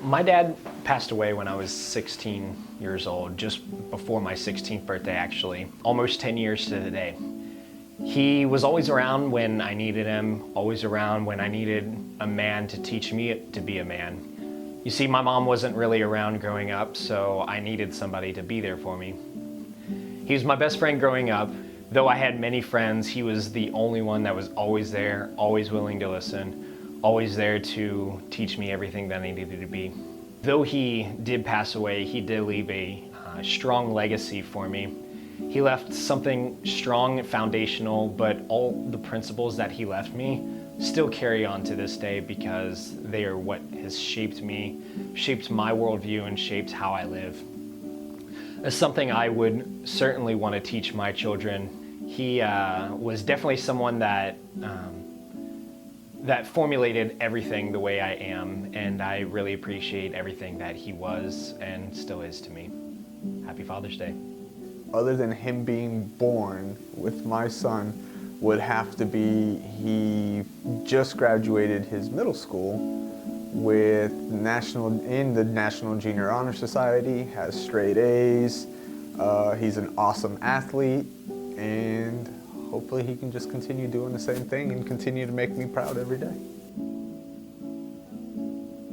My dad passed away when I was 16 years old, just before my 16th birthday actually, almost 10 years to the day. He was always around when I needed him, always around when I needed a man to teach me to be a man. You see, my mom wasn't really around growing up, so I needed somebody to be there for me. He was my best friend growing up. Though I had many friends, he was the only one that was always there, always willing to listen, always there to teach me everything that I needed to be. Though he did pass away, he did leave a strong legacy for me. He left something strong and foundational, but all the principles that he left me still carry on to this day because they are what has shaped me, shaped my worldview, and shaped how I live. It's something I would certainly want to teach my children. He was definitely someone that formulated everything the way I am, and I really appreciate everything that he was and still is to me. Happy Father's Day. Other than him being born with my son would have to be, he just graduated his middle school with in the National Junior Honor Society, has straight A's. He's an awesome athlete, and hopefully he can just continue doing the same thing and continue to make me proud every day.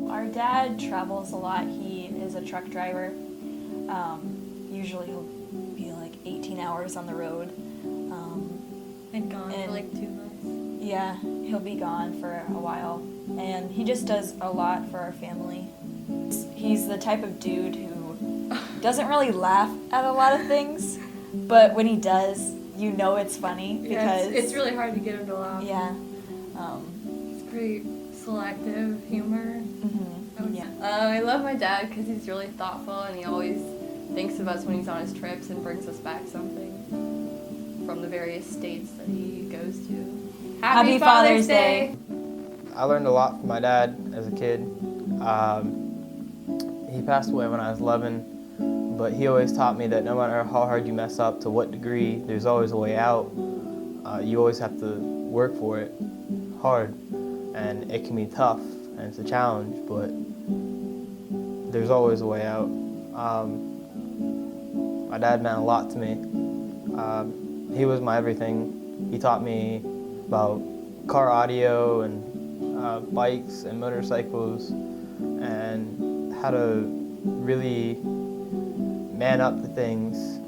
Our dad travels a lot. He is a truck driver. Usually he'll be like 18 hours on the road. And gone for like 2 months. Yeah, he'll be gone for a while. And he just does a lot for our family. He's the type of dude who doesn't really laugh at a lot of things, but when he does, you know it's funny because it's really hard to get him to laugh. Yeah. It's pretty selective humor. Mm-hmm. Yeah. I love my dad because he's really thoughtful and he always thinks of us when he's on his trips and brings us back something from the various states that he goes to. Happy Father's Day! I learned a lot from my dad as a kid. He passed away when I was 11, but he always taught me that no matter how hard you mess up, to what degree, there's always a way out. You always have to work for it hard, and it can be tough, and it's a challenge, but there's always a way out. My dad meant a lot to me. He was my everything. He taught me about car audio and bikes and motorcycles and how to really man up to things,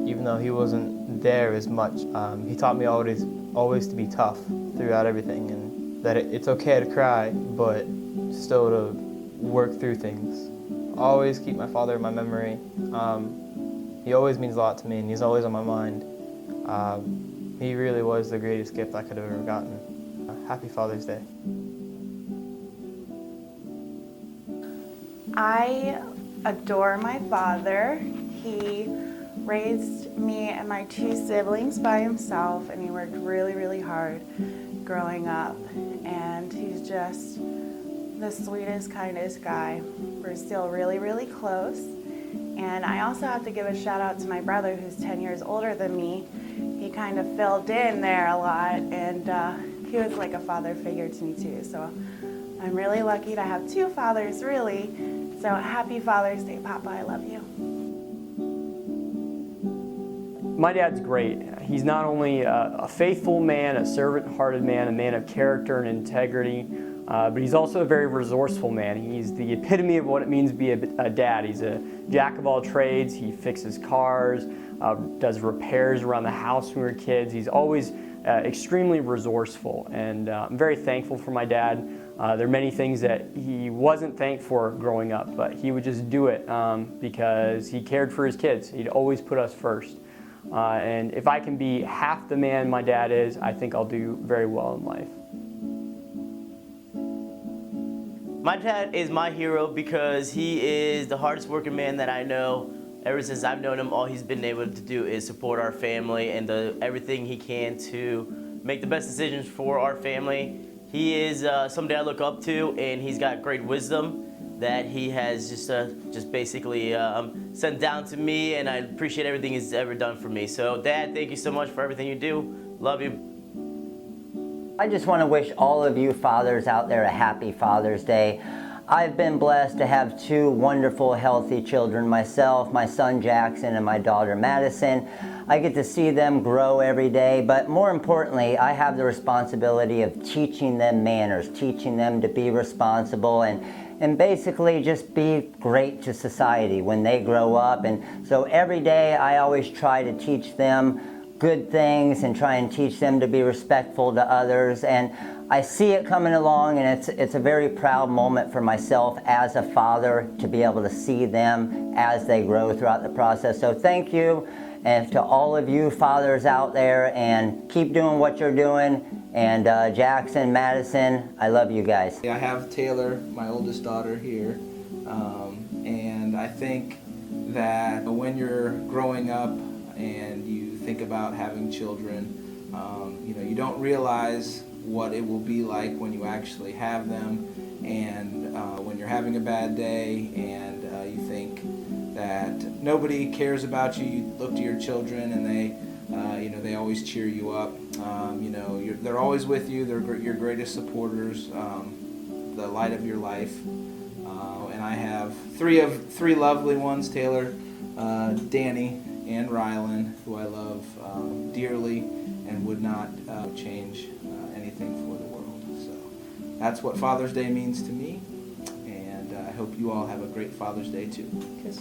even though he wasn't there as much. He taught me always to be tough throughout everything, and that it's okay to cry, but still to work through things. Always keep my father in my memory. He always means a lot to me, and he's always on my mind. He really was the greatest gift I could have ever gotten. Happy Father's Day. I adore my father. He raised me and my 2 siblings by himself, and he worked really, really hard growing up. And he's just the sweetest, kindest guy. We're still really, really close. And I also have to give a shout out to my brother, who's 10 years older than me. He kind of filled in there a lot, and he was like a father figure to me too. So I'm really lucky to have 2 fathers, really. So happy Father's Day, Papa, I love you. My dad's great. He's not only a faithful man, a servant-hearted man, a man of character and integrity, but he's also a very resourceful man. He's the epitome of what it means to be a dad. He's a jack of all trades. He fixes cars, does repairs around the house when we were kids. He's always extremely resourceful, and I'm very thankful for my dad. There are many things that he wasn't thankful for growing up, but he would just do it because he cared for his kids. He'd always put us first. And if I can be half the man my dad is, I think I'll do very well in life. My dad is my hero because he is the hardest working man that I know. Ever since I've known him, all he's been able to do is support our family and everything he can to make the best decisions for our family. He is somebody I look up to, and he's got great wisdom. that he has just basically sent down to me, and I appreciate everything he's ever done for me. So Dad, thank you so much for everything you do. Love you. I just want to wish all of you fathers out there a happy Father's Day. I've been blessed to have two wonderful, healthy children myself, my son Jackson and my daughter Madison. I get to see them grow every day, but more importantly, I have the responsibility of teaching them manners, teaching them to be responsible and basically just be great to society when they grow up. And so every day I always try to teach them good things and try and teach them to be respectful to others. And I see it coming along, and it's a very proud moment for myself as a father to be able to see them as they grow throughout the process. So thank you, and to all of you fathers out there, and keep doing what you're doing. And Jackson, Madison, I love you guys. I have Taylor, my oldest daughter, here, and I think that when you're growing up and you think about having children, you don't realize what it will be like when you actually have them, and when you're having a bad day and you think that nobody cares about you. You look to your children and they always cheer you up. They're always with you. They're your greatest supporters, the light of your life. And I have three lovely ones: Taylor, Danny, and Rylan, who I love dearly and would not change anything for the world. So that's what Father's Day means to me, and I hope you all have a great Father's Day too. Kiss.